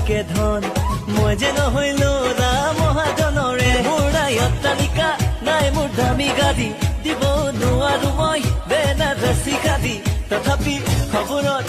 থাকে ধন মই যে নহৈলো মহাজনৰে মোৰ নাই অট্টালিকা নাই মোৰ দামী গাড়ী দিব নোৱাৰো মই বেনাৰসী গাড়ী তথাপি খবৰত